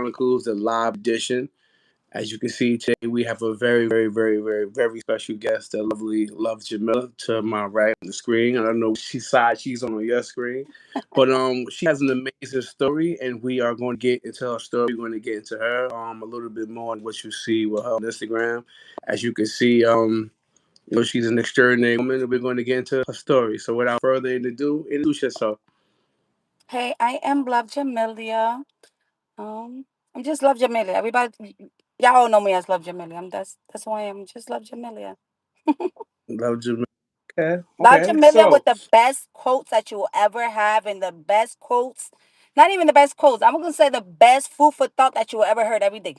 Chronicles, the live edition. As you can see today, we have a very, very, very, very, very special guest, the lovely Love Jamila to my right on the screen. I don't know which side she's on your screen, but she has an amazing story, and we are going to get into her story. We're going to get into her a little bit more on what you see with her on Instagram. As you can see, she's an extraordinary woman, and we're going to get into her story. So, without further ado, introduce yourself. Hey, I am Love Jamelia. Um, I'm just Love Jamelia. Y'all all know me as Love Jamelia. That's who I am. Just Love Jamelia. Love Jamila. Okay, Love okay. Jamelia So, with the best quotes that you will ever have, and the best quotes. Not even the best quotes. I'm gonna say the best food for thought that you will ever heard every day.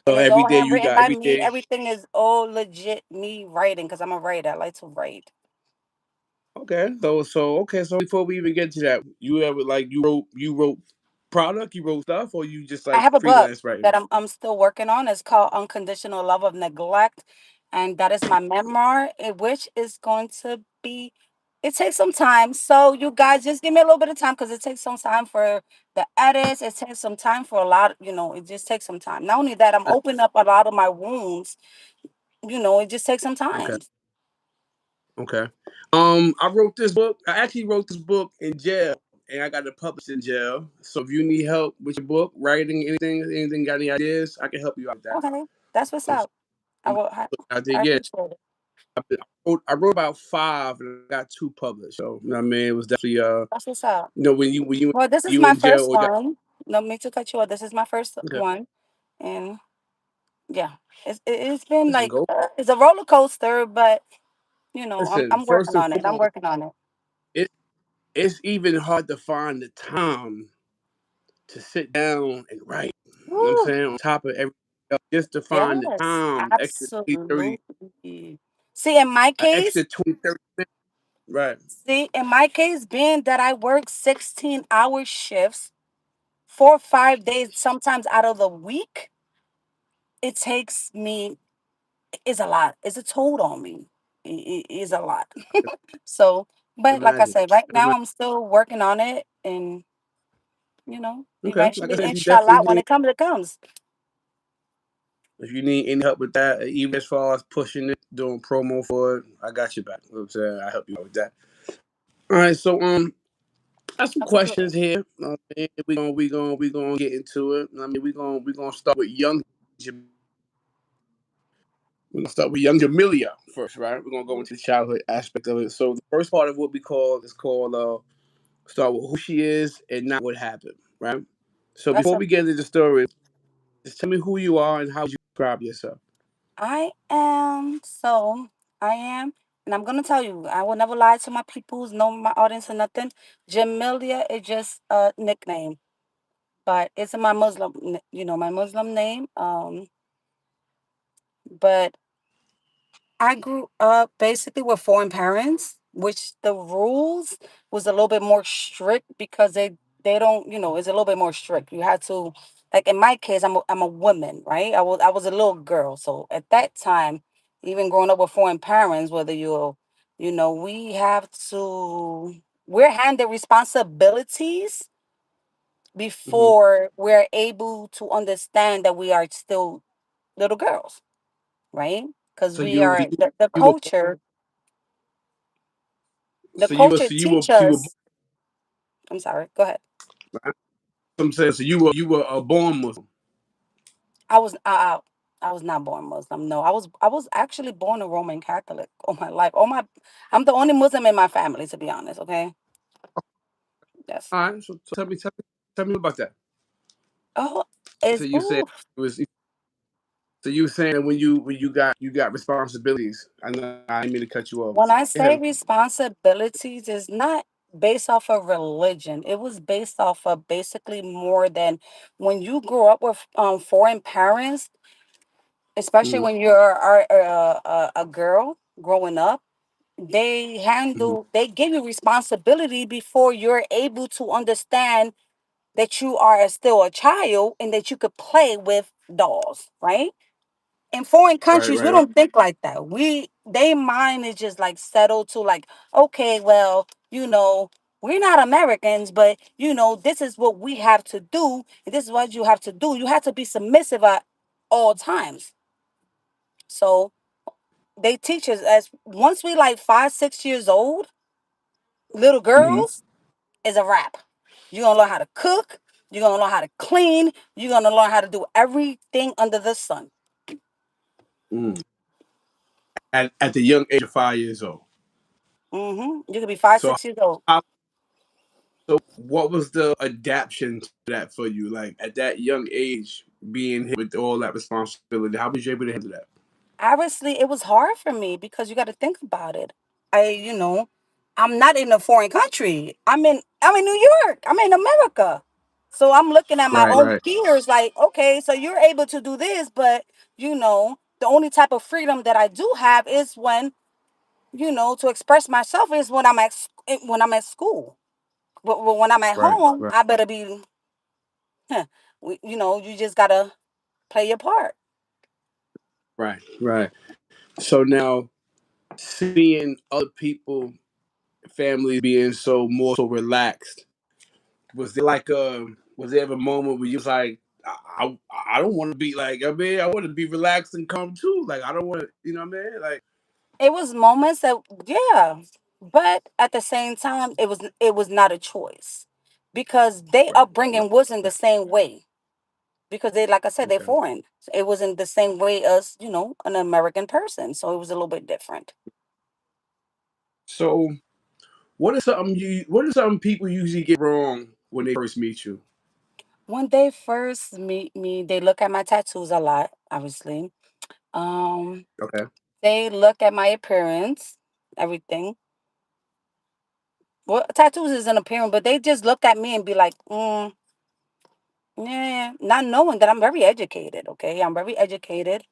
And so it's every all day you handwritten got by every me. day. Everything is all legit me writing because I'm a writer. I like to write. Okay, so before we even get to that, you ever like you wrote product, you wrote stuff, or you just I like have a book freelance writing? that I'm still working on. It's called Unconditional Love of Neglect, and that is my memoir, which is going to be. It takes some time, so you guys just give me a little bit of time because it takes some time for the edits. It takes some time for a lot. It just takes some time. Not only that, I'm opening up a lot of my wounds. It just takes some Okay, time. okay. I wrote this book. I actually wrote this book in jail, and I got it published in jail. So if you need help with your book, writing, anything, got any ideas, I can help you out with that. Okay, that's what's I'm up. I will. out there. I Yeah, appreciate it. I wrote about five, and I got two published. So you know what I mean, it was definitely That's what's up. when Well, this is you my in jail first or got one. No me to cut you off. This is my first okay. one, and yeah, it's been Listen, like go. it's a roller coaster, but Listen, I'm first working and on it. I'm foremost, working on it. it it's even hard to find the time to sit down and write. You know what I'm Woo, saying? On top of everything else, just to find the yes, time, extra 20, 30, absolutely. See, in my an extra case, 20, 30 minutes. Right. being that I work 16-hour shifts, 4 or 5 days, sometimes out of the week, it takes me. It's a lot. It's a toll on me. It is a lot. So, but like I Imagine. said, right now Imagine. I'm still working on it, and Okay. Like I eventually, said, if you inshallah, definitely when need it comes, it comes. if you need any help with that, even as far as pushing it, doing promo for it, I got you back. You know what I'm saying? I help you out with that. All right, so I have some Absolutely. questions here. We gonna get into it. I mean, we gonna start with young. We're gonna start with young Jamelia first, right? We're gonna go Mhm. into the childhood aspect of it. So the first part of what we call is called start with who she is and not what happened, right? So That's before a we get into the story, just tell me who you are and how you describe yourself. I am so I am, and I'm gonna tell you, I will never lie to my peoples, no my audience or nothing. Jamelia is just a nickname, but it's my my Muslim name. But I grew up basically with foreign parents, which the rules was a little bit more strict because they don't, it's a little bit more strict. You had to, like in my case, I'm a woman, right? I was a little girl, so at that time, even growing up with foreign parents, whether we have to, we're handed responsibilities Hmm. before we're able to understand that we are still little girls, right? Because So we you are the you were culture. The so you were culture so you were teach so you were born, us. I'm sorry. Go ahead. right? So I'm saying so you were a born Muslim. I was I, I was not born Muslim. No, I was actually born a Roman Catholic all my life. I'm the only Muslim in my family, to be honest. Okay. Yes. All right. So tell me about that. Oh, So it's you said ooh. it was so you were saying that when you got responsibilities. I know I didn't mean to cut you off. When I Go ahead. say responsibilities, is not based off of religion. It was based off of basically more than when you grew up with foreign parents, especially Mm-hmm. when you're a girl growing up. Mm-hmm. They give you responsibility before you're able to understand that you are still a child and that you could play with dolls, right? In foreign Right, countries we right, right. don't think like that. We They mind is just like settled to like, okay, well, we're not Americans, but this is what we have to do, and this is what you have to do. You have to be submissive at all times. So they teach us as once we like 5, 6 years old, little Hmm. girls is a wrap. You're gonna learn how to cook, you're gonna learn how to clean, you're gonna learn how to do everything under the sun. Mm. At the young age of 5 years old. You could be five, So, 6 years old. how, so what was the adaptation to that for you? Like at that young age, being hit with all that responsibility, how was you able to handle that? Obviously, it was hard for me because you got to think about it. I'm not in a foreign country. I'm in New York. I'm in America. So I'm looking at my Right, own right, peers like, okay, so you're able to do this, but the only type of freedom that I do have is when, to express myself is when I'm at school. But when I'm at right, home, right, I better be, huh, you just gotta play your part. right, right. So now seeing other people, families being so more so relaxed, was there ever a moment where you was like, I don't want to be like, I mean, I want to be relaxed and calm too. Like I don't want to, you know what I mean? Like, It was moments that, yeah, but at the same time, it was not a choice because their right, right, upbringing wasn't the same way. Because they, like I said, they're okay. foreign. So it wasn't the same way as an American person. So it was a little bit different. So what are some people usually get wrong when they first meet you? When they first meet me, they look at my tattoos a lot. Obviously, um, Okay. they look at my appearance, everything. Well, tattoos is an appearance, but they just look at me and be like, yeah, not knowing that I'm very educated. Okay, I'm very educated.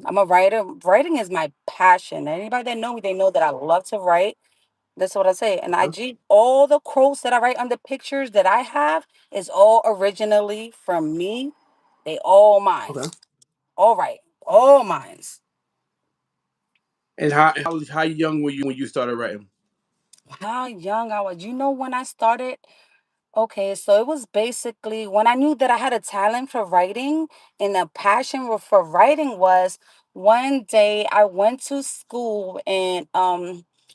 I'm a writer. Writing is my passion. Anybody that know me, they know that I love to write. That's what I say. And Okay. IG, all the quotes that I write on the pictures that I have is all originally from me. They all Okay. mines. All right, all mines. And how young were you when you started writing? How young I was? When I started. Okay, so it was basically when I knew that I had a talent for writing and a passion for writing was one day I went to school and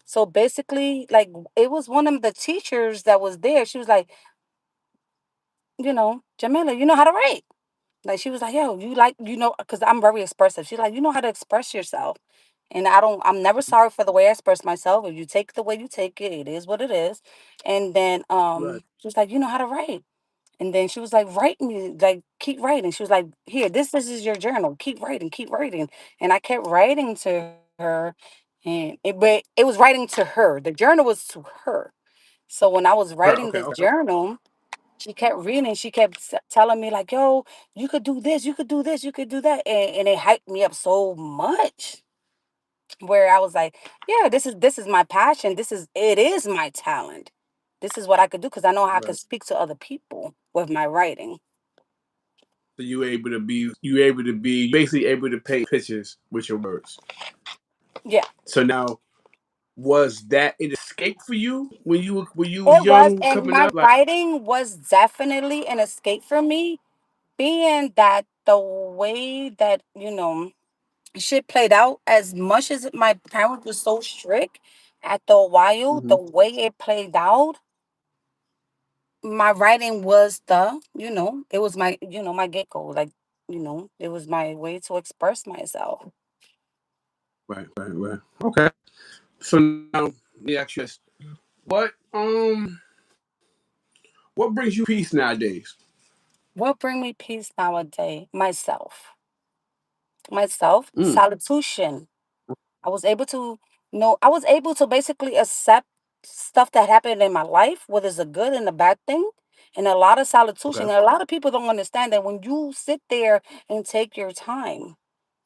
so basically like it was one of the teachers that was there. She was like, Jamila, you know how to write. Like she was like, yo, because I'm very expressive. She's like, you know how to express yourself. And I'm never sorry for the way I express myself. If you take the way you take it, it is what it is. And then Right. she was like, you know how to write. And then she was like, write me, like, keep writing. She was like, here, this is your journal. Keep writing, keep writing. And I kept writing to her. But it was writing to her. The journal was to her. So when I was Right. writing Okay. this Okay. journal, she kept reading. She kept telling me, like, yo, you could do this, you could do this, you could do that. And it hyped me up so much where I was like, yeah, this is my passion. It is my talent. This is what I could do because I know how I could Right. speak to other people with my writing. So you able to be basically able to paint pictures with your words. Yeah, So now, was that an escape for you when you were it was. young And coming my up? Like, writing was definitely an escape for me, being that the way that, shit played out, as much as my parents were so strict, after a while, hmm the way it played out, my writing was it was my get-go. Like, it was my way to express myself. right, right, right. Okay. So now, let me ask you this: what what brings you peace nowadays? What bring me peace nowadays? Myself, Mm, salutation. I was able to basically accept stuff that happened in my life, whether it's a good and a bad thing, and a lot of okay. salutation. And a lot of people don't understand that when you sit there and take your time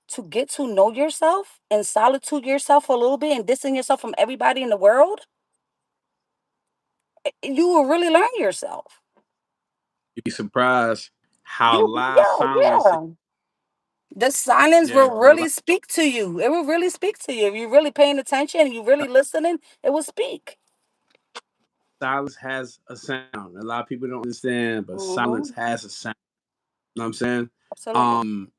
to get to know yourself and solitude yourself a little bit and distance yourself from everybody in the world, you will really learn yourself. You'd be surprised how You, loud yeah, silence is. yeah. The silence Yeah, will a really lot. speak to you. It will really speak to you. If you're really paying attention and you're really listening, it will speak. silence has a sound. A lot of people don't understand, but silence Mm-hmm. has a sound. You know what I'm saying? Absolutely. Um,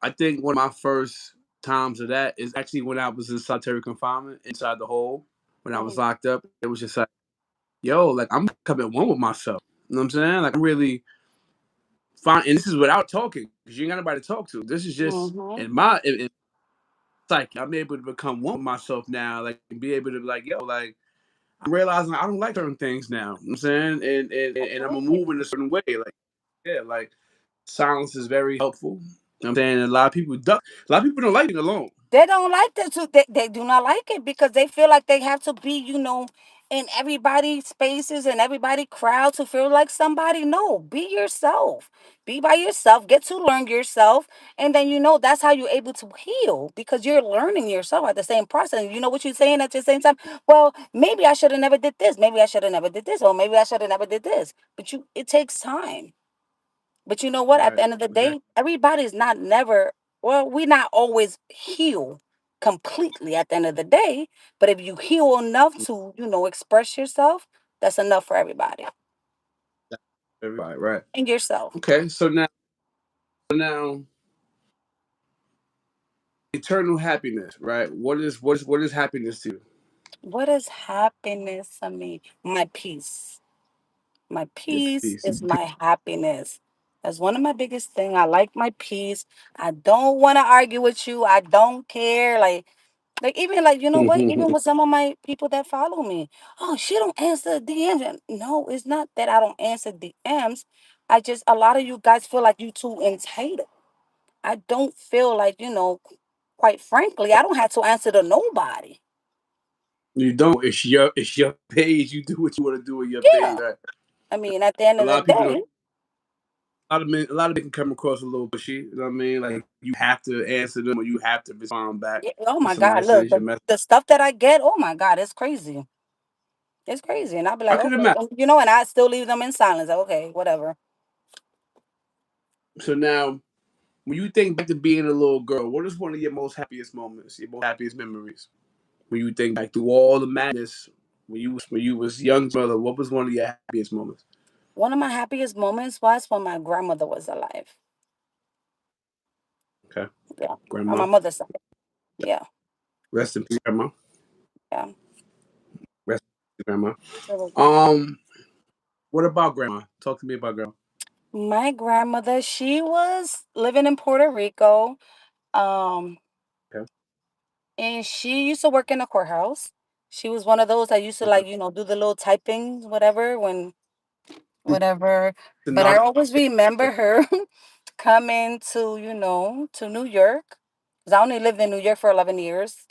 I think one of my first times of that is actually when I was in solitary confinement inside the hole. When I was Mm-hmm. locked up, it was just like, yo, like I'm coming one with myself. You know what I'm saying? Like I'm really fine, and this is without talking because you ain't got nobody to talk to. This is just Mm-hmm. in psyche. I'm able to become one with myself now, like and be able to like, yo, like I'm realizing I don't like certain things now. You know what I'm saying, and I'm Absolutely. moving a certain way. Like yeah, like silence is very helpful. You know what I'm saying a lot of people duck. A lot of people don't like being alone. They don't like that too. They do not like it because they feel like they have to be, in everybody's spaces and everybody crowd to feel like somebody. No, be yourself. Be by yourself. Get to learn yourself. And then that's how you're able to heal because you're learning yourself at the same process. You know what you're saying at the same time? Well, maybe I should have never did this. Maybe I should have never did this. Or maybe I should have never did this. But it takes time. But you know what? At the Right. end of the Exactly. day, everybody's not never, well, we not always heal completely at the end of the day. But if you heal enough to, express yourself, that's enough for everybody Everybody. Right. and yourself. Okay. So now eternal happiness. Right. What is happiness to you? What is happiness to me? My peace. My Your peace peace. is my happiness. That's one of my biggest thing. I like my peace. I don't want to argue with you. I don't care. Like even like you know what? Even with some of my people that follow me, oh she don't answer DMs. And no, it's not that I don't answer DMs. I just a lot of you guys feel like you too entitled. I don't feel like quite frankly, I don't have to answer to nobody. You don't. It's your page. You do what you want to do with your page. Yeah, Right. I mean at the end A of the lot of people don't. day, A lot of men can come across a little pushy. You know what I mean? Like you have to answer them or you have to respond back yeah, oh when my somebody God, look sends you a message. the stuff that I get. Oh my God, it's crazy. It's crazy, and I'll be I like, could okay, imagine. and I still leave them in silence. Like, okay, whatever. So now, when you think back to being a little girl, what is one of your most happiest moments, your most happiest memories? When you think back through all the madness, when you was young brother, what was one of your happiest moments? One of my happiest moments was when my grandmother was alive. Okay, Yeah, on my grandma, mother's side. Yeah, rest in peace, grandma. yeah. Rest in peace, grandma. Absolutely. Um, what about grandma? Talk to me about grandma. My grandmother, she was living in Puerto Rico. Um, Okay, and she used to work in a courthouse. She was one of those that used to okay. do the little typing, whatever, when whatever. But I Stenographer. always remember her coming to New York. 'Cause I only lived in New York for 11 years,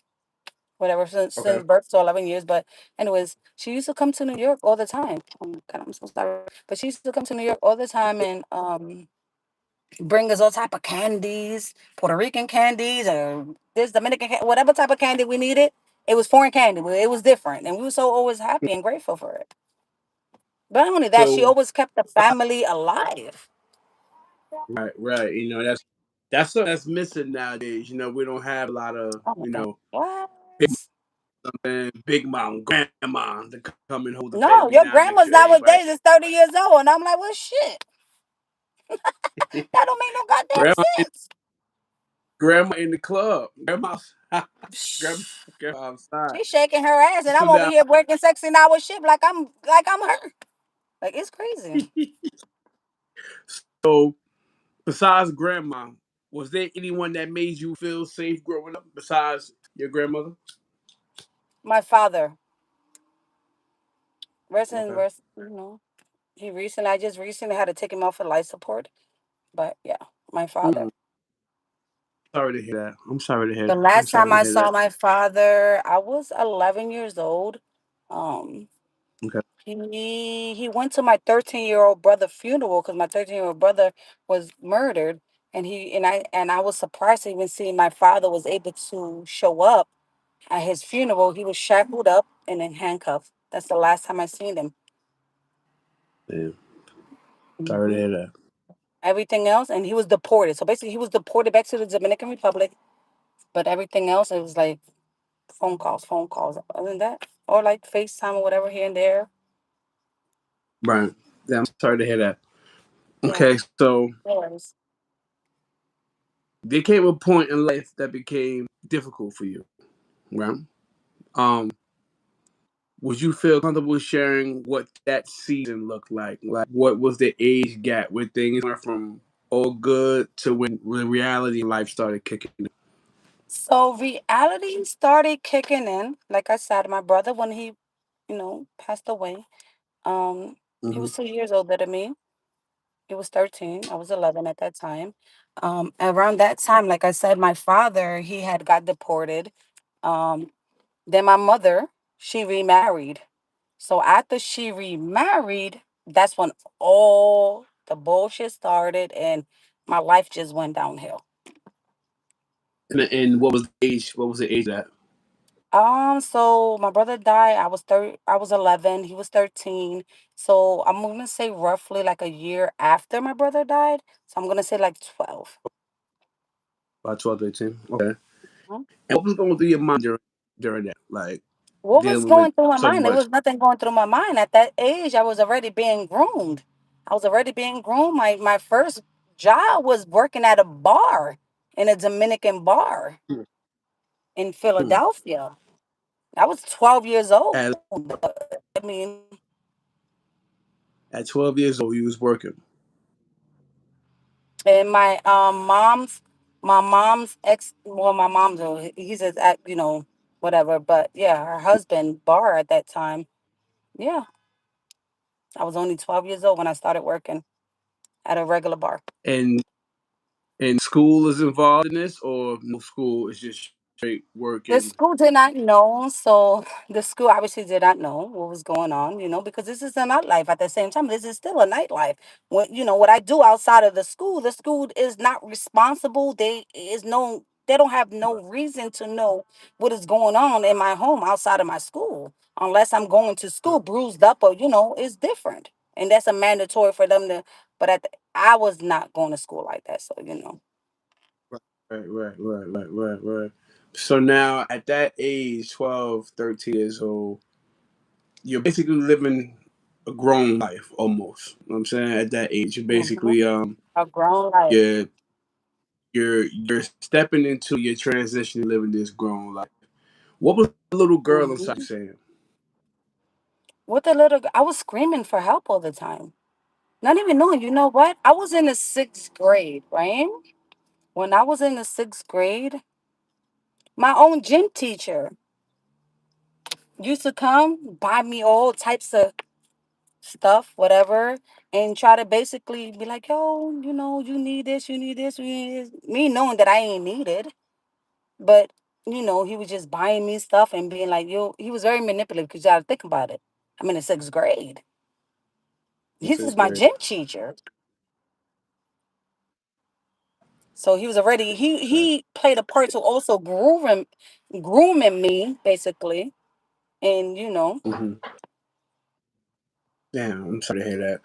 whatever, since Okay. birth, so 11 years. But anyways, she used to come to New York all the time. Oh my God, I'm so sorry. But she used to come to New York all the time and bring us all type of candies, Puerto Rican candies, or this Dominican, whatever type of candy we needed. It was foreign candy, but it was different, and we were so always happy and grateful for it. But not only that, she So always kept the family alive. right, right. That's something that's missing nowadays. We don't have a lot of Oh my God, what? big big mom, grandma to come and hold the No, family your down, make grandma's sure everybody. nowadays is 30 years old, and I'm like, well, shit, that don't make no goddamn grandma, sense. grandma in the club, grandma, Psh, grandma outside. she's shaking her ass, and So I'm over now, here working 16 hour shift like I'm her. Like it's crazy. so besides grandma, was there anyone that made you feel safe growing up besides your grandmother? My father, Okay. rest, I just recently had to take him off of life support. But yeah, my father. Mm, sorry to hear that. I'm sorry to hear The that. I'm last time sorry to I hear saw that. my father, I was 11 years old. Um, Okay. he went to my 13-year-old brother funeral because my 13-year-old brother was murdered, and I was surprised to even see my father was able to show up at his funeral. He was shackled up and in handcuffs. That's the last time I seen him. Yeah. Sorry to Hmm. hear that. Everything else, and he was deported. So basically, he was deported back to the Dominican Republic. But everything else, it was like phone calls, phone calls. Other than that. or like FaceTime or whatever here and there. Right. Yeah, I'm sorry to hear that. Yeah. Okay, so No worries. there came a point in life that became difficult for you, right? Um, would you feel comfortable sharing what that season looked like? Like, what was the age gap where things went from all good to when reality in life started kicking in? So reality started kicking in. Like I said, my brother, when he, passed away, he Hmm. was 2 years older than me. He was 13. I was 11 at that time. Around that time, like I said, my father, he had got deported. Um, then my mother, she remarried. So after she remarried, that's when all the bullshit started and my life just went downhill. And what was the age? What was the age of that? So my brother died. I was 11. He was 13. So I'm gonna say roughly like a year after my brother died. So I'm gonna say like 12. About 12, 13. Okay. Mhm. And what was going through your mind during that? Like, What was dealing with going through my so mind? There much. was nothing going through my mind. At that age, I was already being groomed. I was already being groomed. My first job was working at a bar, in a Dominican bar in Hmm. Philadelphia. I was 12 years old. At, I mean, at 12 years old, you was working. and my mom's ex, well, my mom's, he's a, whatever, but yeah, her husband, Bar, at that time, yeah, I was only 12 years old when I started working at a regular bar. And school is involved in this, or no school is just straight The working? school did not know, so the school obviously did not know what was going on, because this is a nightlife. At the same time, this is still a nightlife. What I do outside of the school is not responsible. They don't have no reason to know what is going on in my home outside of my school, unless I'm going to school bruised up or it's different, and that's a mandatory for them to. But I was not going to school like that, so. Right. So now at that age, 12, 13 years old, you're basically living a grown life almost. You know what I'm saying? At that age, you're Mhm. basically A grown life. you're you're stepping into your transition living this grown life. What was the little girl inside Mhm. saying? With the I was screaming for help all the time. Not even knowing, you know what? I was in the sixth grade, right? When I was in the sixth grade, my own gym teacher used to come buy me all types of stuff, whatever, and try to basically be like, yo, you need this, you need this, you need this. Me knowing that I ain't needed, but he was just buying me stuff and being like, yo, he was very manipulative because you gotta think about it. I'm in the sixth grade. In This is sixth my grade. gym teacher. So he was already he played a part to also grooming me basically, and Hmm. Damn, I'm sorry to hear that.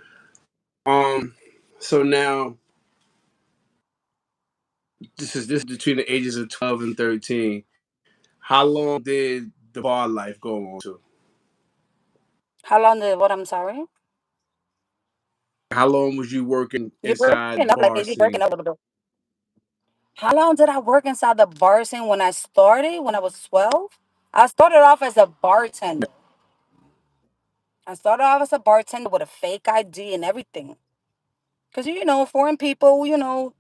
Um, so now this is between the ages of 12 and 13. How long did the bar life go on to? how long did what? I'm sorry. How long was you working You're inside breaking the up, like bar you're breaking scene? up a little bit. How long did I work inside the bar scene when I started? When I was 12, I started off as a bartender. I started off as a bartender with a fake ID and everything. Because, foreign people,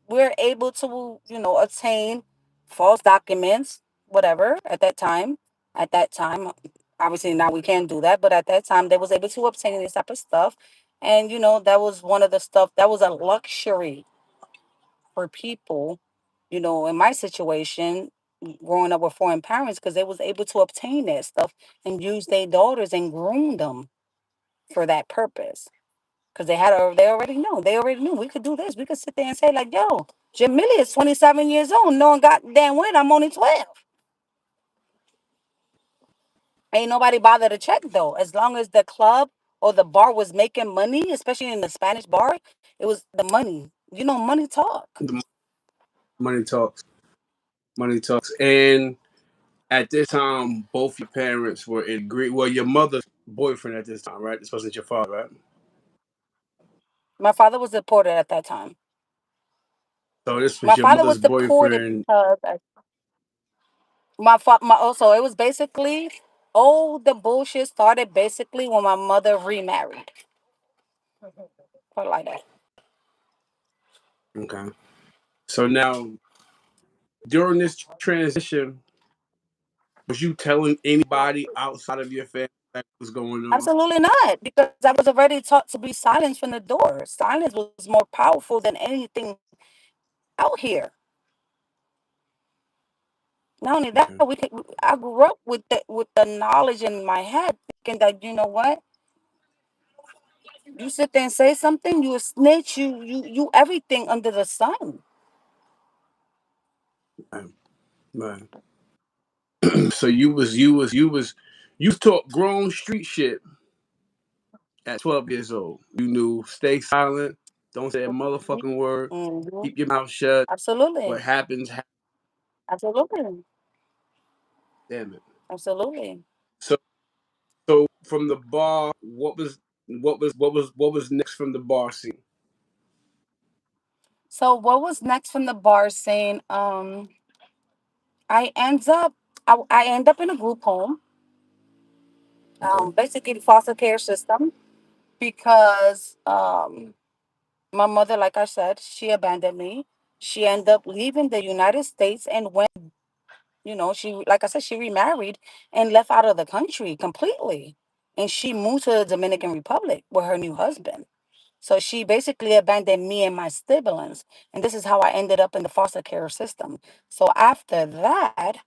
we're able to, attain false documents, whatever, at that time. At that time, obviously now we can't do that, but at that time they was able to obtain this type of stuff. And, that was one of the stuff that was a luxury for people, in my situation, growing up with foreign parents, because they was able to obtain that stuff and use their daughters and groom them for that purpose. Because they already know. They already knew we could do this. We could sit there and say, like, yo, Jamila is 27 years old. Knowing goddamn well I'm only 12. Ain't nobody bother to check, though. As long as the club or the bar was making money, especially in the Spanish bar, it was the money. Money talk. The money talks. Money talks. And At this time, both your parents were in agree. Well, your mother's boyfriend at this time, right? This wasn't your father, right? My father was deported at that time. So this My was your father mother's was deported boyfriend. because my also it was basically all the bullshit started basically when my mother remarried. Put it like that. Okay. So now during this transition, was you telling anybody outside of your family that was going on? Absolutely not, because I was already taught to be silenced from the door. Silence was more powerful than anything out here. Not only that, Okay. I grew up with the knowledge in my head, thinking that you know what, you sit there and say something, you a snitch, you everything under the sun. Right. Right. So you taught grown street shit at 12 years old. You knew stay silent, don't say a motherfucking word, Hmm. keep your mouth shut. What Absolutely, happens, absolutely, damn it. absolutely. So so from the bar, what was next from the bar scene? So what was next from the bar scene? I ends up I end up in a group home, Okay. basically the foster care system, because my mother, like I said, she abandoned me. She ended up leaving the United States and went, she, like I said, she remarried and left out of the country completely. And she moved to the Dominican Republic with her new husband. So she basically abandoned me and my siblings. And this is how I ended up in the foster care system. So after that,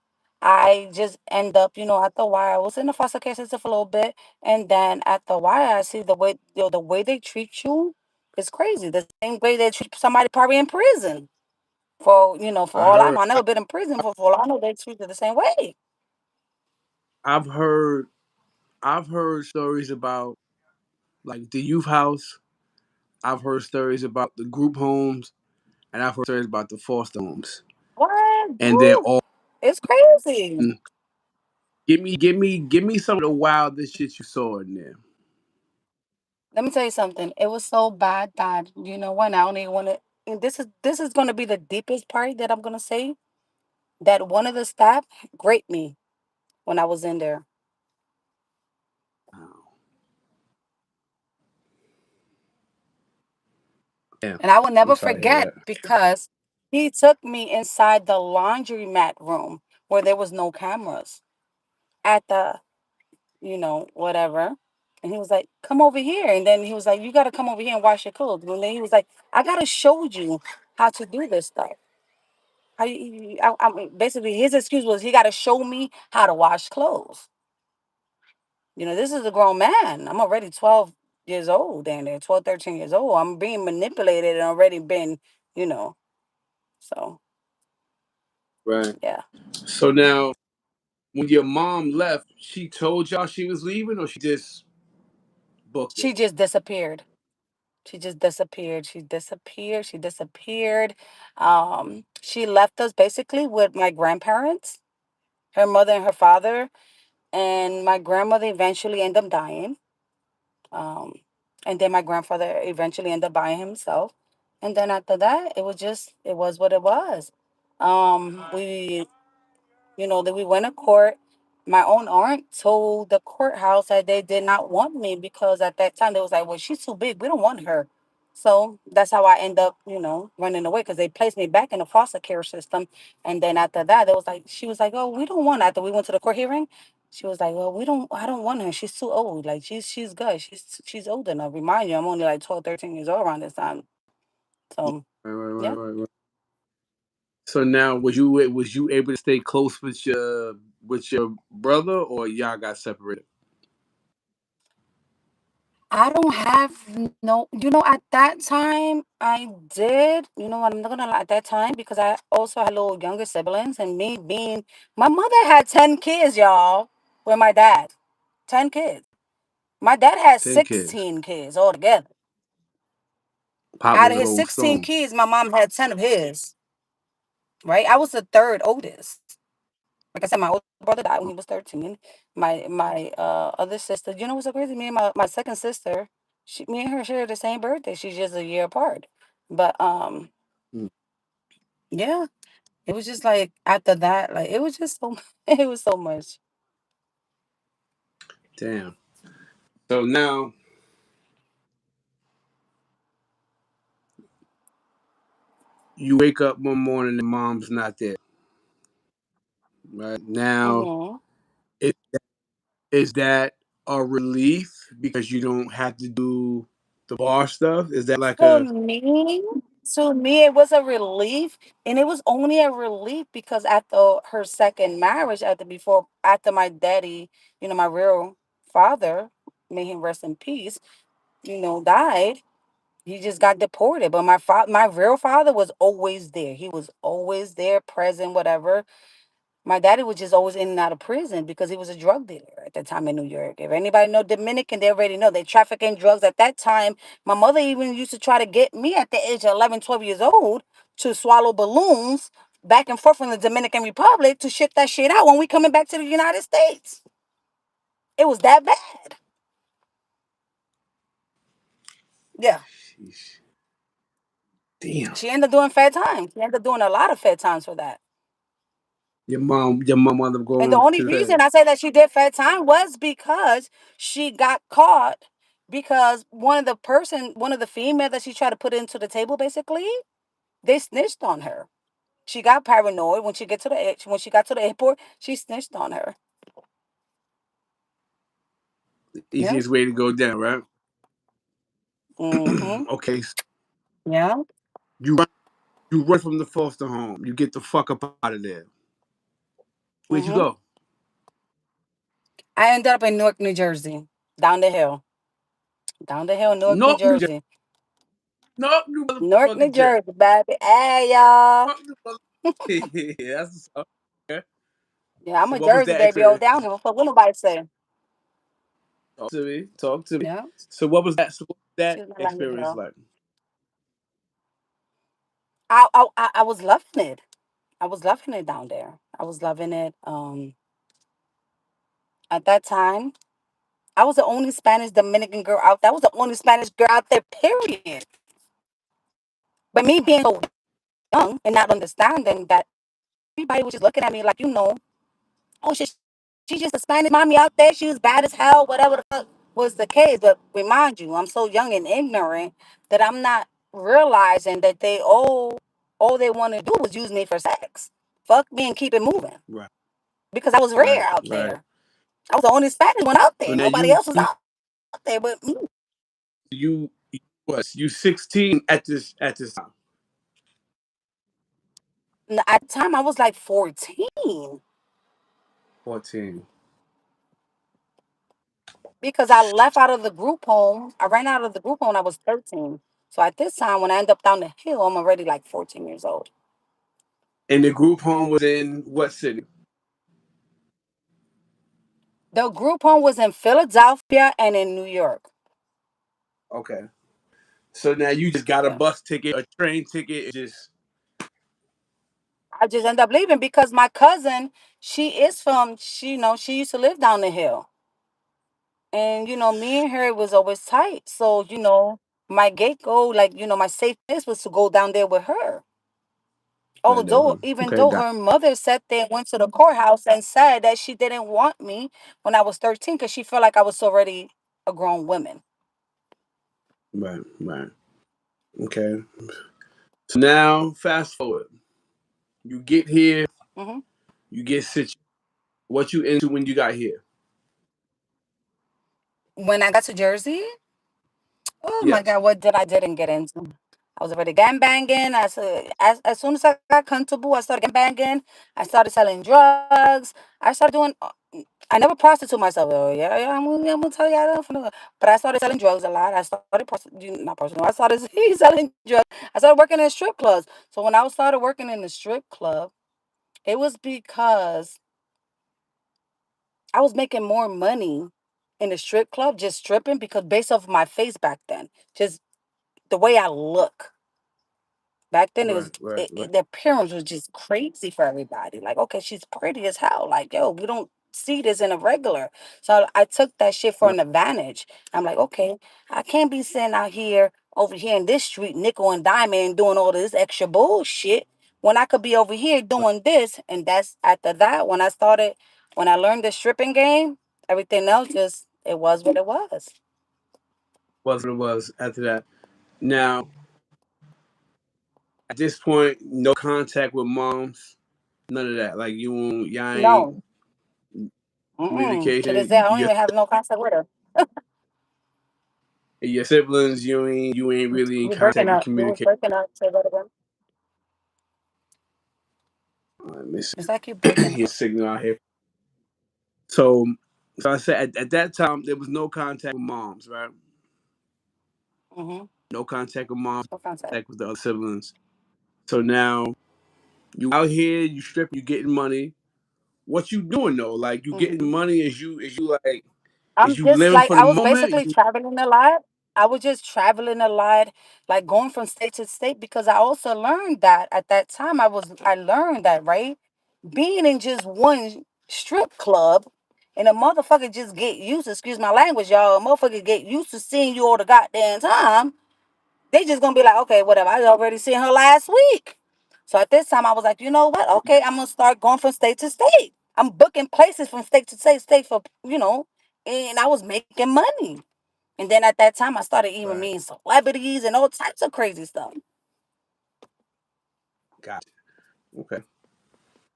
I just end up, after a while, I was in the foster care system for a little bit. And then after a while, I see the way they treat you is crazy. The same way they treat somebody probably in prison. For I all I heard know, I never been in prison. For all I know, they treat you the same way. I've heard I've heard stories about like the youth house. I've heard stories about the group homes, and I've heard stories about the foster homes. What? And they're Woo. all It's crazy. give me some of the wildest shit you saw in there. Let me tell you something. It was so bad that you know what? I don't even want to. And this is going to be the deepest part that I'm going to say. That one of the staff raped me when I was in there, Oh, damn. and I will I'm never sorry to hear forget that. because he took me inside the laundromat room where there was no cameras at the whatever. And he was like, "Come over here." And then he was like, "You got to come over here and wash your clothes." And then he was like, "I got to show you how to do this stuff." Basically his excuse was he got to show me how to wash clothes. This is a grown man. I'm already 12 years old, and 12, 13 years old. I'm being manipulated and already been, you know. So Right. yeah, So now, when your mom left, she told y'all she was leaving, or she just booked it? she just disappeared. She just disappeared. She disappeared. She disappeared. She left us basically with my grandparents, her mother and her father, and my grandmother eventually ended up dying. Um, and then my grandfather eventually ended up buying himself. And then after that, it was what it was. That we went to court. My own aunt told the courthouse that they did not want me because at that time they was like, well, she's too big. We don't want her. So that's how I end up, running away because they placed me back in the foster care system. And then after that, she was like, oh, we don't want her. After we went to the court hearing, she was like, well, I don't want her. She's too old. Like she's good. She's old enough. Remind you, I'm only like 12, 13 years old around this time. So Right, right, right, yeah. right, right. So now, was you able to stay close with your brother, or y'all got separated? I don't have no, at that time I did, I'm not gonna lie, at that time, because I also had little younger siblings, and me being, my mother had 10 kids, y'all, with my dad. 10 kids. My dad had 10 kids. 16 kids altogether. Pop Out was of a his cold 16 stone. kids, my mom had 10 of his, right? I was the third oldest. Like I said, my older brother died when he was 13. My other sister, you know what's so crazy? Me and my second sister, me and her share the same birthday. She's just a year apart. But Mm, yeah, it was just like after that, like it was just so it was so much. damn. So now you wake up one morning and mom's not there. Right now, Hmm. is, is that a relief because you don't have to do the bar stuff? Is that like To a me, to me, it was a relief, and it was only a relief because after her second marriage, after my daddy, my real father, may him rest in peace, died. He just got deported, but my real father was always there. He was always there, present, whatever. My daddy was just always in and out of prison because he was a drug dealer at the time in New York. If anybody know Dominican, they already know they trafficking drugs at that time. My mother even used to try to get me at the age of 11, 12 years old to swallow balloons back and forth from the Dominican Republic to ship that shit out when we coming back to the United States. It was that bad. Yeah. sheesh, damn? She ended up doing fed time. She ended up doing a lot of fed times for that. Your mom wound up And the going only to the reason feds. I say that she did fat time was because she got caught because one of the female that she tried to put into the table, basically, they snitched on her. She got paranoid when she got to the airport. She snitched on her. Yeah. Easiest way to go down, right? Mm-hmm. Okay, so Yeah. you run, you run from the foster home. You get the fuck up out of there. Where'd you Mm-hmm. go? I ended up in Newark, New Jersey, down the hill, down the hill, Newark, New Nope, New Jersey. Jersey, Nope, New Newark, New motherfucking Jersey. Jersey, baby. Hey, y'all. Fuck New mother- yeah, that's what's up. Okay. Yeah, I'm So a what was Jersey that baby, all experience? down here. What nobody say? Talk to me. Talk to me. Yeah. So what was that? So what was that She's my language experience girl. like? I was loving it. I was loving it down there. I was loving it. At that time, I was the only Spanish Dominican girl out. That was the only Spanish girl out there. Period. But me being so young and not understanding that everybody was just looking at me like, oh shit, she's just a Spanish mommy out there. She was bad as hell. Whatever the fuck was the case. But remind you, I'm so young and ignorant that I'm not realizing that all they want to do was use me for sex. Fuck me and keep it moving. Right, Because I was right, rare out right. there. I was the only Spanish one out So there. now Nobody else was out there but me. you was you 16 at this time. And at the time, I was like 14 14. because I left out of the group home. I ran out of the group home when I was 13. So at this time, when I end up down the hill, I'm already like 14 years old. And the group home was in what city? The group home was in Philadelphia and in New York. Okay. So now you just got a Yeah. bus ticket, a train ticket, and just I just ended up leaving because my cousin, she used to live down the hill. And me and her was always tight. So, my gate go, like, my safe place was to go down there with her. right there with Although, them. even Okay, though got her mother sat there and went to the courthouse and said that she didn't want me when I was 13 because she felt like I was already a grown woman. right, right. Okay. So now fast forward. You get here, Hmm. you get situated. What you into when you got here? When I got to Jersey, oh my Yes. God, what did I didn't get into? I was already gang banging. As soon as I got comfortable, I started gang banging. I started selling drugs. I started doing. I never prostitute myself. Oh yeah, yeah. I'm gonna tell you that. But I started selling drugs a lot. I started not prostituting. I started selling drugs. I started working in strip clubs. So when I started working in the strip club, it was because I was making more money in the strip club just stripping because based off my face back then, just the way I look Back then, Right, right, right. the appearance was just crazy for everybody. Like, okay, she's pretty as hell. Like, yo, we don't see this in a regular. So I took that shit for Right. an advantage. I'm like, okay, I can't be sitting out here over here in this street, nickel and diamond, and doing all this extra bullshit when I could be over here doing this. And that's after that when I learned the stripping game, everything else just it was what it was. Was what it was after that. Now, at this point, no contact with moms, none of that. Like y'all ain't No, to this communication. day, I don't even have no contact with her. Your siblings, you ain't really in You're breaking contact and up. You was communication. breaking up. Say that again. Let me see. It's like you breaking Your up. signal out here. So, so I said at that time there was no contact with moms, right? Mm-hmm. No contact with moms, No contact. contact with the other siblings. So now you out here, you stripping, you getting money. What you doing though? Like you getting Mm-hmm. money? Is I'm you just living like for the I was moment? basically traveling a lot. I was just traveling a lot, like going from state to state because I also learned that at that time I learned that right, being in just one strip club, and a motherfucker just get used. Excuse my language, y'all. A motherfucker get used to seeing you all the goddamn time. They just gonna be like, okay, whatever. I already seen her last week. So at this time, I was like, you know what? Okay, I'm gonna start going from state to state. I'm booking places from state to state for and I was making money. And then at that time, I started even Right. meeting celebrities and all types of crazy stuff. Gotcha. Okay.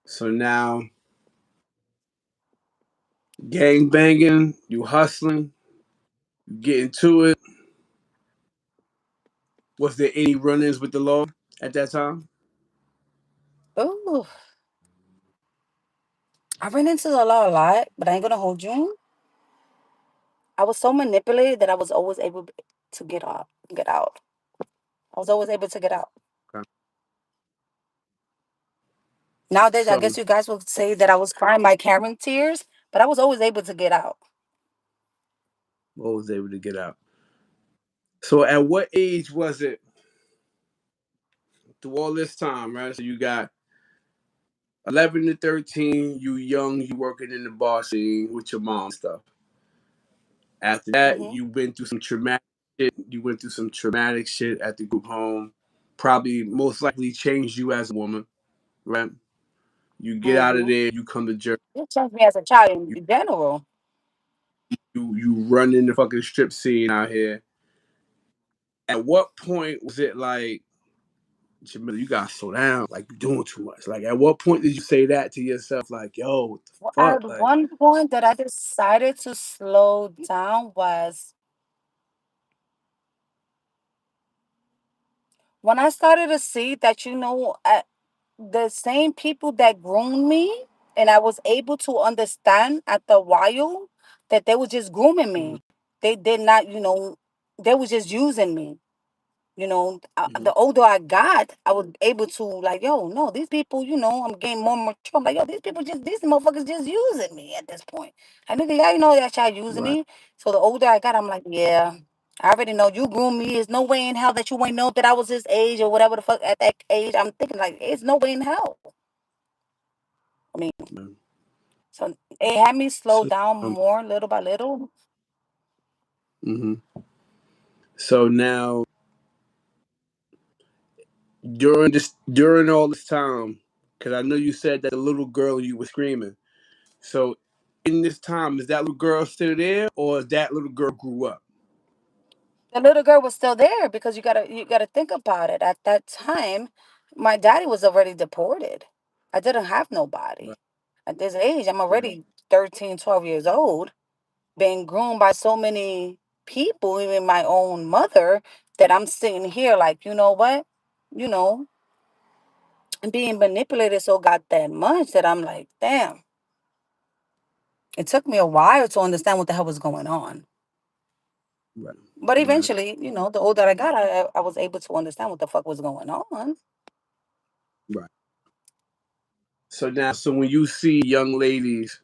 So now gang banging, you hustling, you getting to it. Was there any run-ins with the law at that time? Ooh, I ran into the law a lot, but I ain't gonna hold you. I was so manipulated that I was always able to get out. I was always able to get out. Okay. Nowadays, I So guess you guys will say that I was crying my Karen tears, but I was always able to get out. I was able to get out. So at what age was it through all this time, right? So you got 11 to 13, you young, you working in the bar scene with your mom and stuff. After that, Mm-hmm. you've been through some traumatic shit. You went through some traumatic shit at the group home. Probably most likely changed you as a woman, right? You get out of Mm-hmm. there, you come to Jersey, It changed me as a child you, in general. you run in the fucking strip scene out here. At what point was it like, Jamila, you gotta slow down, like you're doing too much? Like at what point did you say that to yourself? Like, yo, what the Well, fuck? at Like, one point that I decided to slow down was when I started to see that, the same people that groomed me, and I was able to understand at the while that they were just grooming mm-hmm, me. They did not, they was just using me. mm-hmm, The older I got, I was able to like, yo, no, these people, I'm getting more mature. I'm like, yo, these motherfuckers just using me at this point. I nigga, yeah, that y'all using right, me. So the older I got, I'm like, yeah, I already know you groomed me. There's no way in hell that you ain't know that I was this age or whatever the fuck at that age. I'm thinking like, it's no way in hell. I mean, man. so it had me slow So, down um, more little by little. mhm. So now during all this time, because I know you said that the little girl you were screaming. So in this time, is that little girl still there, or is that little girl grew up? The little girl was still there because you gotta think about it. At that time, my daddy was already deported. I didn't have nobody. Right, At this age, I'm right, already 13, 12 years old, being groomed by so many people, even my own mother, that I'm sitting here like, you know what? You know, and being manipulated so goddamn much that I'm like, damn. It took me a while to understand what the hell was going on. right, But right, eventually, the older I got, I was able to understand what the fuck was going on. right. So now, so when you see young ladies,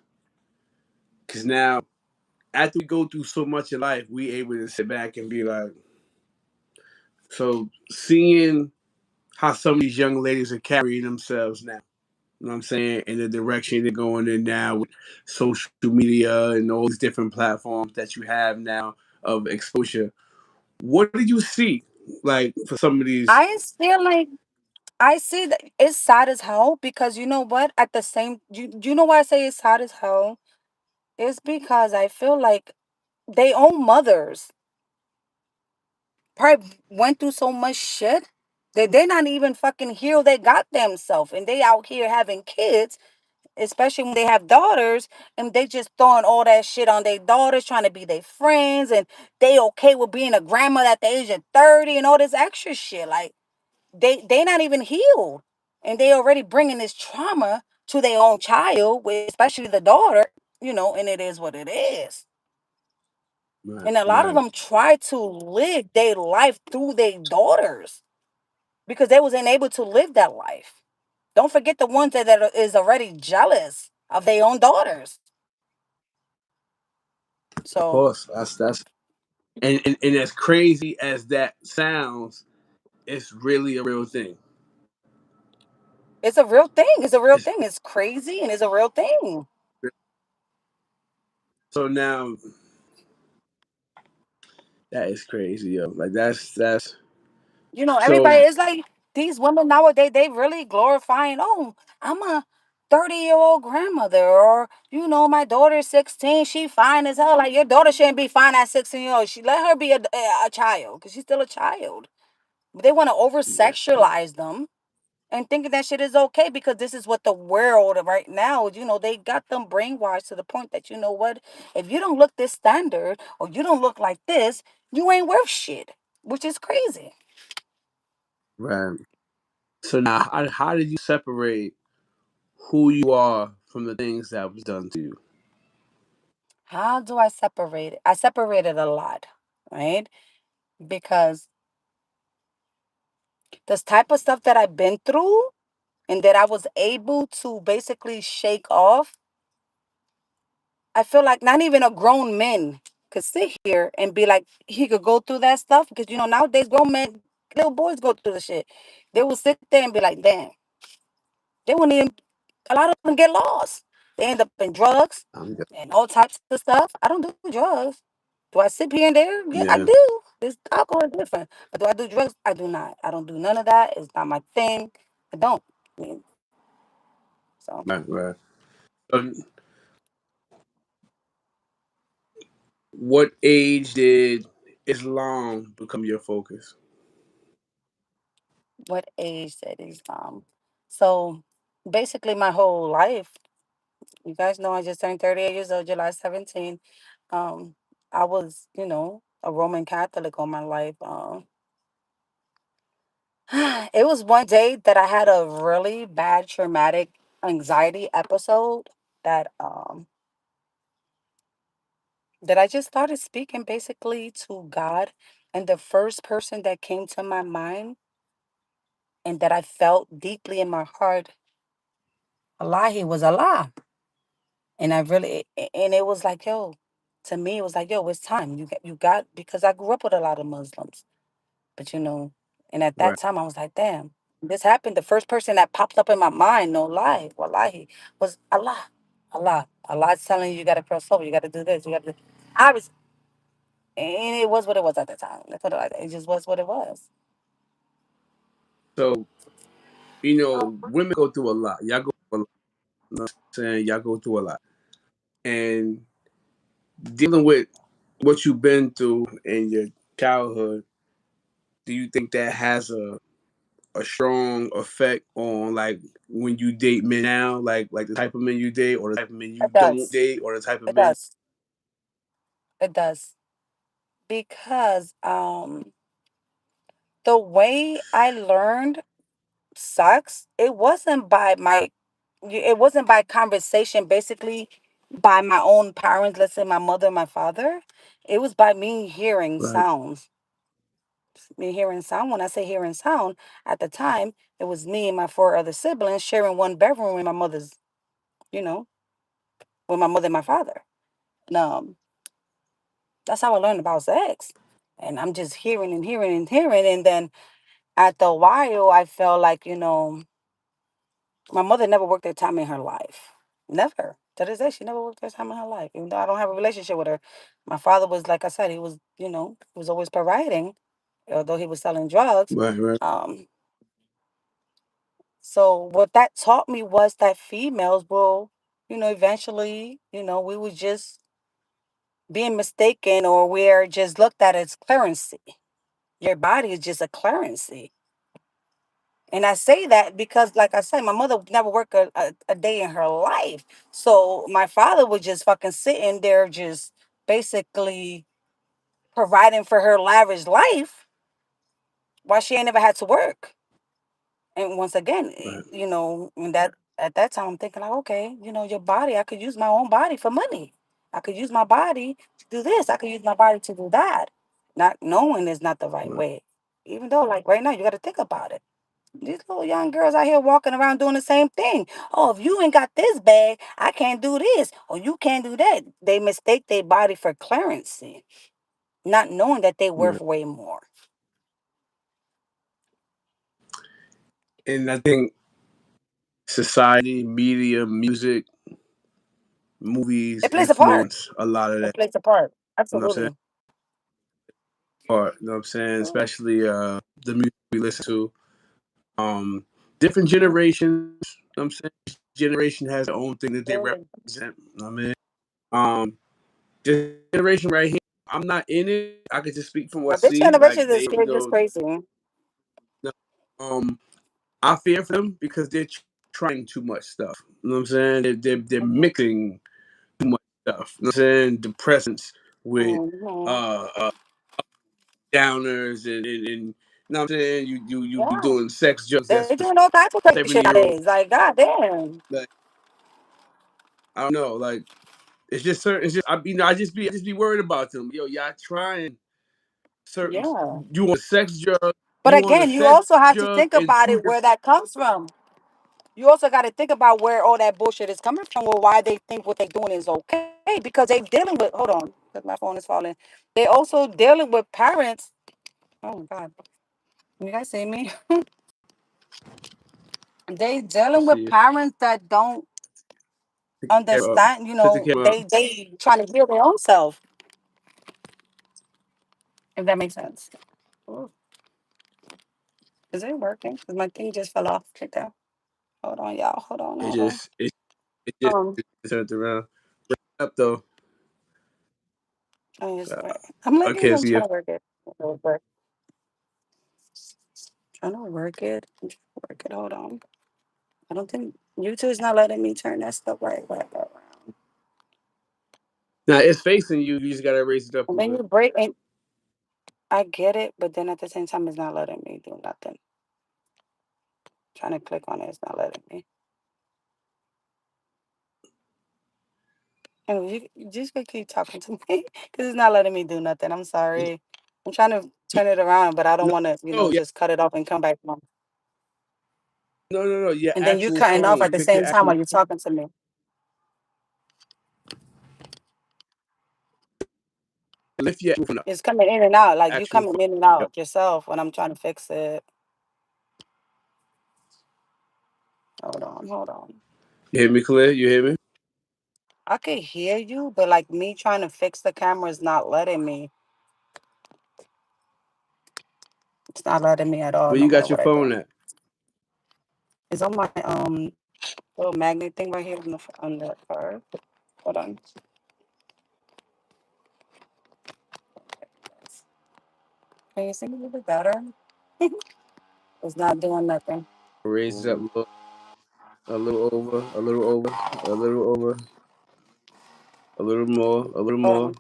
because now after we go through so much in life, we able to sit back and be like, so seeing how some of these young ladies are carrying themselves now. You know what I'm saying? In the direction they're going in now with social media and all these different platforms that you have now of exposure. What did you see like for some of these? I feel like I see that it's sad as hell because you know what? At the same, you know why I say it's sad as hell? It's because I feel like they own mothers probably went through so much shit that they're not even fucking heal they got themselves and they out here having kids, especially when they have daughters, and they just throwing all that shit on their daughters, trying to be their friends, and they okay with being a grandma at the age of 30 and all this extra shit. Like they not even healed, and they already bringing this trauma to their own child, especially the daughter. And it is what it is. Right, And a lot of right. them try to live their life through their daughters because they wasn't able to live that life. Don't forget the ones that is already jealous of their own daughters. Of So course, that's and as crazy as that sounds, it's really a real thing. it's a real thing. It's a real It's, thing. It's crazy and it's a real thing. so now that is crazy, yo. Like that's Everybody so is like these women nowadays, they really glorifying, oh, I'm a 30-year-old grandmother, or my daughter's 16, she fine as hell. Like your daughter shouldn't be fine at 16 years old. She let her be a child because she's still a child. But they want to over yeah, sexualize them and thinking that shit is okay because this is what the world right now, they got them brainwashed to the point that you know what, if you don't look this standard or you don't look like this, you ain't worth shit, which is crazy. right. So now, how did you separate who you are from the things that was done to you? How do I separate it? I separated a lot, right? Because this type of stuff that I've been through and that I was able to basically shake off, I feel like not even a grown man could sit here and be like, he could go through that stuff because, nowadays grown men, little boys go through the shit. They will sit there and be like, damn, they wouldn't even, a lot of them get lost. They end up in drugs I'm and all types of stuff. I don't do drugs. Do I sip here and there? Yeah, I yeah, do. This alcohol is different. But do I do drugs? I do not. I don't do none of that. It's not my thing. I don't. I mean, so right, right. So what age did Islam become your focus? what age that is so basically my whole life, you guys know I just turned 38 years old, July 17. Um, I was, a Roman Catholic all my life. It was one day that I had a really bad traumatic anxiety episode that I just started speaking basically to God, and the first person that came to my mind and that I felt deeply in my heart, Allah, he was Allah. And I really and it was like, yo, to me it was like, yo, it's time. You got because I grew up with a lot of Muslims. But and at that Right. time I was like, damn, this happened. The first person that popped up in my mind, no lie, wallahi, was Allah. Allah. Allah's telling you, you gotta cross over, you gotta do this, you gotta do. I was and it was what it was at the time. Let's put it like that. It just was what it was. So women go through a lot. Y'all go through a lot. You know what I'm saying? Y'all go through a lot, and dealing with what you've been through in your childhood. Do you think that has a strong effect on like when you date men now, like the type of men you date, or the type of men you It don't does. date, or the type of It men? does. It does. Because the way I learned sex, it wasn't by conversation, basically by my own parents, let's say my mother and my father. It was by me hearing Right. sounds. Me hearing sound. When I say hearing sound, at the time, it was me and my four other siblings sharing one bedroom you know, with my mother and my father. And that's how I learned about sex. And I'm just hearing and hearing and hearing. And then After a while, I felt like, my mother never worked a time in her life. Never. To this day, she never worked a time in her life. Even though I don't have a relationship with her. My father was, like I said, he was, he was always providing, although he was selling drugs. Right, right, Um, so what that taught me was that females will, eventually, we was just being mistaken, or we're just looked at as currency. Your body is just a currency. And I say that because, like I said, my mother never worked a day in her life. So my father was just fucking sitting there, just basically providing for her lavish life while she ain't never had to work. And once again, right, and that at that time, I'm thinking like, okay, your body, I could use my own body for money. I could use my body to do this. I could use my body to do that. Not knowing is not the right right, way. Even though, like right now, you got to think about it. These little young girls out here walking around doing the same thing. Oh, if you ain't got this bag, I can't do this, or you can't do that. They mistake their body for clearancy, not knowing that they worth right. way more. And I think society, media, music, movies It plays a part. influence a lot of It that. plays a part. You know what I'm saying? Absolutely. Part, you know what I'm saying? Especially the music we listen to. Um, Different generations. You know what I'm saying? Each generation has their own thing that they represent. You know what I mean? This generation right here, I'm not in it. I could just speak from what I But this see. generation Like is they, they're just crazy. um, I fear for them because they're trying too much stuff. You know what I'm saying? They're mixing too much stuff. You know what I'm saying? Depressants with Mm-hmm. uh downers and you know what I'm saying? You be Yeah, doing sex jokes that's they're for doing all kinds of crazy shit 70-year-old. nowadays. Like, goddamn. Like I don't know, like it's just certain. It's just I just be worried about them. Yo, y'all trying certain. Yeah. You want a sex drug? But You want a again, you sex also have to drug think in about two it different. where that comes from. You also got to think about where all that bullshit is coming from, or why they think what they're doing is okay. Because they dealing with, hold on, because my phone is falling. They also dealing with parents. Oh God, you guys see me? They I dealing with see you. parents that don't Pick the camera up. understand. Pick the camera up. They trying to heal their own self. If that makes sense. Ooh, is it working? Because my thing just fell off right there. Hold on, y'all. Hold on, It hold on. just it just Um, turned around. Bring it up though. I just, Uh, I'm I looking. can't I'm see trying it. to work it. Trying to work it. I'm trying to work it. Hold on. I don't think YouTube is not letting me turn that stuff right around. Now it's facing you. You just gotta raise it up a And little then bit. you break and I get it, but then at the same time, it's not letting me do nothing. Trying to click on it, it's not letting me. And you just gonna keep talking to me because it's not letting me do nothing. I'm sorry. I'm trying to turn it around, but I don't No, want to, no, yeah, just cut it off and come back on. no. Your And then you actual cutting off phone. at the Pick same your time actual. while you're talking to me. Lift your phone up. It's coming in and out, like you Actual coming phone. in and Yep. out yourself when I'm trying to fix it. Hold on. You hear me clear? You hear me? I could hear you, but like me trying to fix the camera is not letting me. It's not letting me at all, Where no you matter got your what I do. phone at? It's on my little magnet thing right here on the card. Hold on. Can you see me a little bit better? It's not doing nothing. Raise it up a little over, a little over, a little over, a little more, a little Hold more.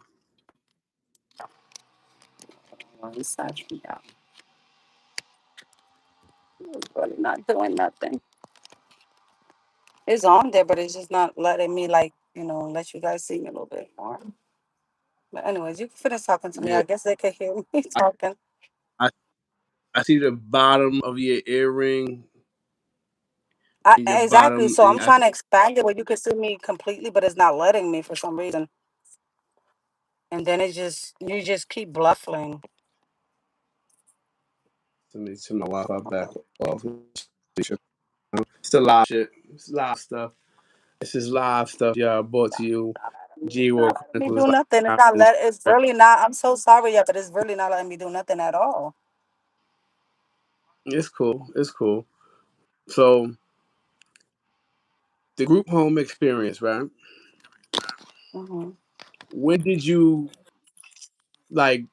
on. It's actually out. It's really not doing nothing. It's on there, but it's just not letting me like, let you guys see me a little bit more. But anyways, you can finish talking to me. Yeah. I guess they could hear me I, talking. I I see the bottom of your earring and your Exactly. bottom So I'm and trying to expand it where you can see me completely, but it's not letting me for some reason. And then you just keep bluffing. Let me turn my Wi-Fi back off. It's a lot of shit. It's a lot of stuff. This is live stuff, y'all. Brought to you, G World Not letting me Chronicles. do nothing. It's not let. It's really not. I'm so sorry, yeah, but it's really not letting me do nothing at all. It's cool. It's cool. So the group home experience, right? Hmm. When did you like?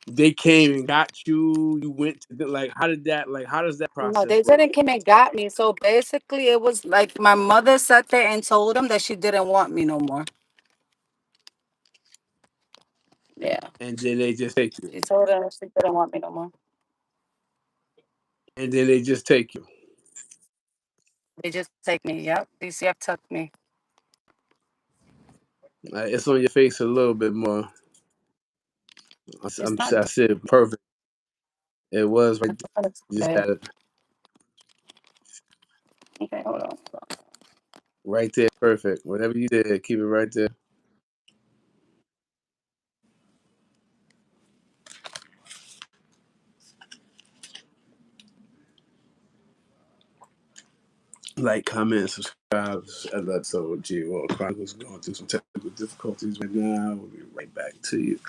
They came and got you. You went to like. How did that? Like, how does that No, process they work? didn't come and got me. So basically, it was like my mother sat there and told them that she didn't want me no more. Yeah, And then they just take you. she told them she didn't want me no more. And then they just take you. They just take me. Yep, DCF took me. It's on your face a little bit more. It's not. I said it perfect. It was right there. You just Okay, had it okay, hold on. right there. Perfect. Whatever you did, keep it right there. Like, comment, subscribe. As I told G World Chronicles going through some technical difficulties right now. We'll be right back to you.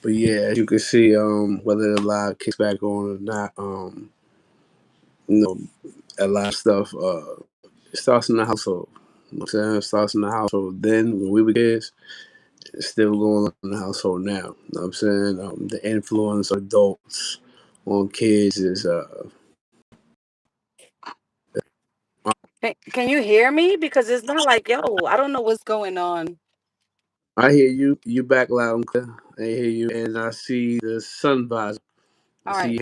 But yeah, as you can see, whether the live kicks back on or not, you know, a lot of stuff it starts in the household. You know what I'm saying? It starts in the household. Then when we were kids, it's still going on in the household now. You know what I'm saying? The influence of adults on kids is Can you hear me? Because it's not like yo. I don't know what's going on. I hear you. You back loud and clear. I hear you. And I see the sun visor. I All right, see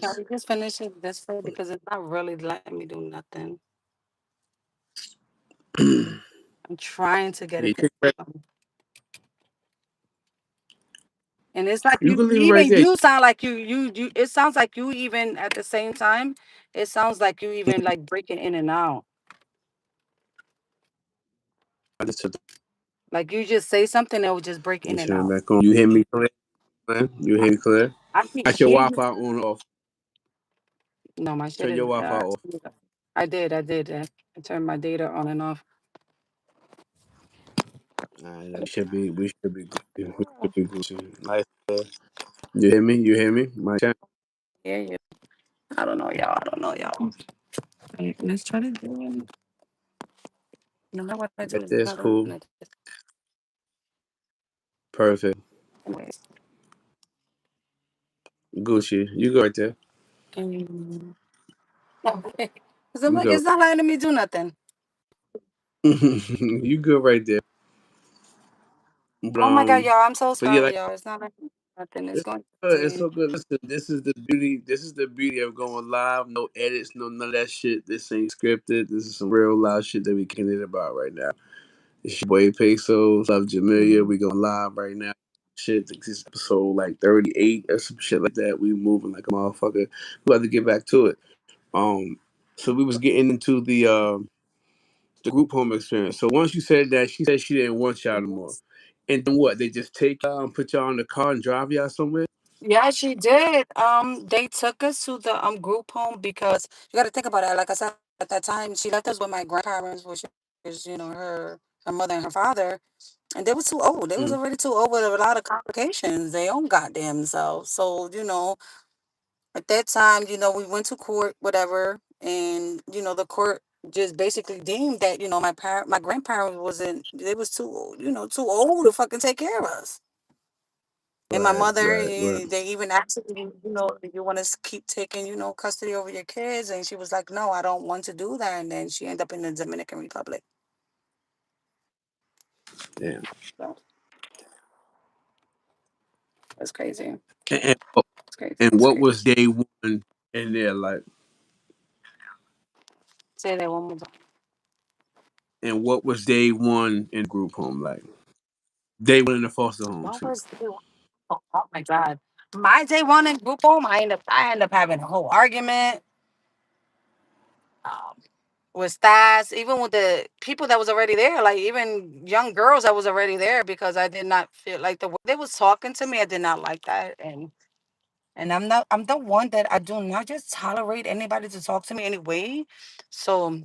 can hands. we just finish it this way because it's not really letting me do nothing. Yeah, I'm trying to get you, it to can, and it's like you you can leave it right even there. you sound like you it sounds like you even at the same time, it sounds like you even like breaking in and out. I just took Like you just say something that will just break the in and turn out. back on. You hear me clear? Man? You hear me clear? I can Got your hear Wi you. Fi on or off. No, my shit Turn is your Wi Fi off. I did. I turned my data on and off. Alright, we should be good. We should be good. Nice. You hear me? You hear me? My chat Hear you. I don't know, y'all. I don't know, y'all. Let's try to do it. No matter what I do, right it's there is not doing cool. it. Perfect. Anyways. Gucci. You go right there. Mm. Okay. 'Cause I'm You like, go. it's not letting me do nothing. You go right there. But, Oh my god, y'all! I'm so but yeah, sorry, like y'all. It's not like nothing. It's it's going good. It's to so good. Listen, this is the beauty. This is the beauty of going live. No edits. No none of that shit. This ain't scripted. This is some real live shit that we kicking it about right now. It's your boy Pesos. Love Jamelia. We going live right now. Shit, this is episode like 38 or some shit like that. We moving like a motherfucker. We have to get back to it. So we was getting into the group home experience. So once you said that, she said she didn't want y'all no more. And then what? They just take y'all and put y'all in the car and drive y'all somewhere? Yeah, she did. They took us to the group home because you got to think about it. Like I said, at that time, she left us with my grandparents, which is her mother and her father, and they was too old. They was Mm. already too old with a lot of complications. They own goddamn selves. So at that time, we went to court, whatever, and the court just basically deemed that my grandparents wasn't they was too old to fucking take care of us. And my Right, mother, right, right. they even asked me, do you want to keep taking, custody over your kids? And she was like, no, I don't want to do that. And then she ended up in the Dominican Republic. Damn. So it's crazy. And, and, It's crazy. and It's what crazy. was day one in there like? Say that one more time. And what was day one in group home like? Day one in the foster home What too. was the oh my God. My day one in group home, I end up having a whole argument. Um, with stats, even with the people that was already there, like even young girls that was already there, because I did not feel like the way they was talking to me, I did not like that. And I'm the one that I do not just tolerate anybody to talk to me anyway. So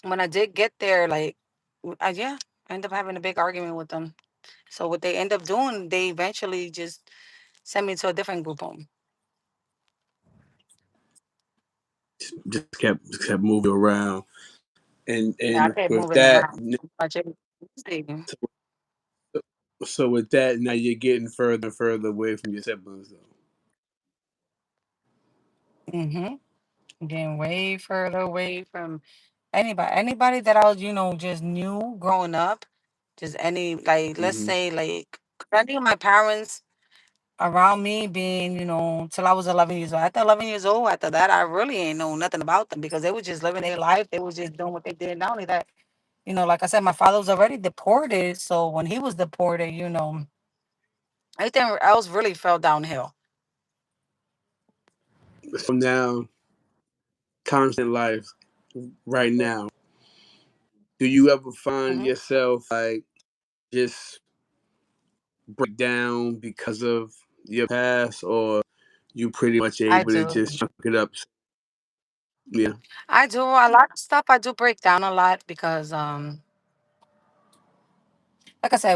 when I did get there, like yeah, I ended up having a big argument with them. So what they end up doing, they eventually just sent me to a different group home. Just kept moving around, and Yeah, I and kept with moving that, around. I just- so with that, now you're getting further and further away from your siblings, though. Mm-hmm. Getting way further away from anybody that I was, just knew growing up. Just any, like, let's Hmm. say, like, 'cause I knew my parents around me being, till I was 11 years old. After 11 years old, after that, I really ain't know nothing about them because they was just living their life. They was just doing what they did. Not only that, like I said, my father was already deported. So when he was deported, everything else really fell downhill. So now, constant life, right now, do you ever find Hmm. yourself like just break down because of your past, or you pretty much I able to just do. chunk it up? Yeah. I do a lot of stuff. I do break down a lot because, like I said,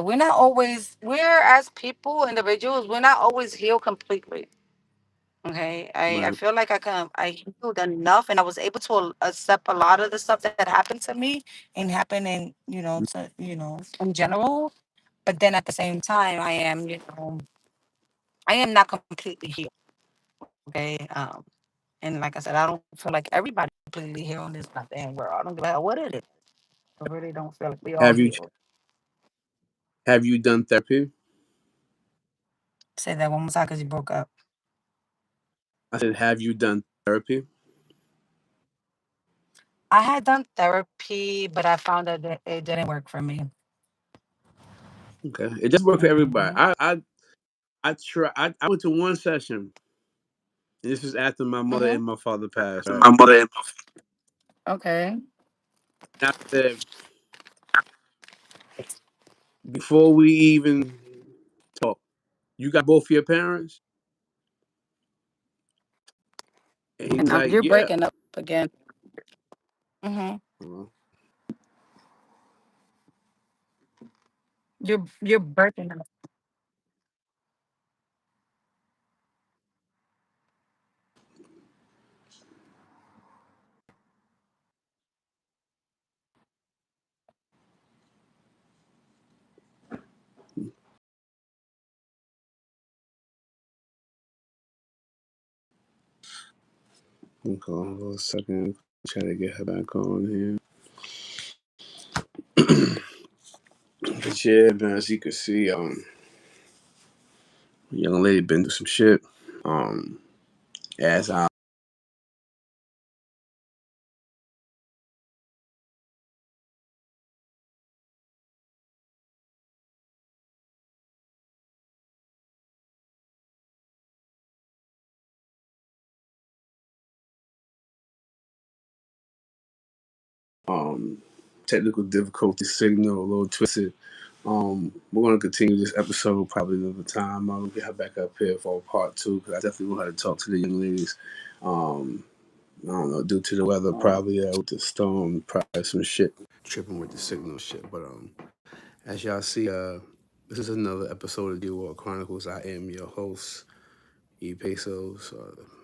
we're as people, individuals, we're not always healed completely. Okay. I Right. feel like I healed enough and I was able to accept a lot of the stuff that happened to me and happened in general. But then at the same time, I am not completely healed. Okay. And like I said, I don't feel like everybody completely healed in this goddamn world. I don't give a hell what it is. I really don't feel like we all Have you healed. have you done therapy? Say that one more time because you broke up. I said, have you done therapy? I had done therapy, but I found that it didn't work for me. Okay, it doesn't work for everybody. Hmm. I went to one session. This was after my mother Hmm. and my father passed. Right. My mother and okay. I said, before we even talk, you got both your parents? And he's And like, you're yeah. breaking up again. Hmm. Well, You're breaking up. okay, hold on a second. Try to get her back on here. But yeah, man, as you can see, young lady been through some shit. Um, as I um technical difficulty signal a little twisted. We're gonna continue this episode probably another time. I'll get her back up here for part two because I definitely want her to talk to the young ladies. Um, I don't know, due to the weather, probably with the storm, probably some shit tripping with the signal shit. But as y'all see, this is another episode of the War Chronicles. I am your host, E Pesos.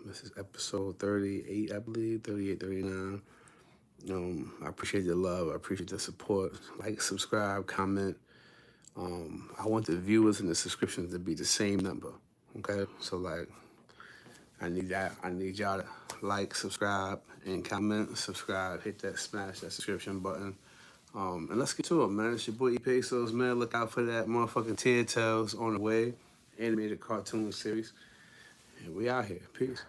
This is episode 38, I believe, 38, 39. I appreciate the love. I appreciate the support. Like, subscribe, comment. I want the viewers and the subscriptions to be the same number. Okay, so like, I need that. I need y'all to like, subscribe, and comment. Subscribe. Hit that smash that subscription button. And let's get to it, man. It's your boy E Pesos, man. Look out for that motherfucking Tear Tales on the way, animated cartoon series. And we out here. Peace.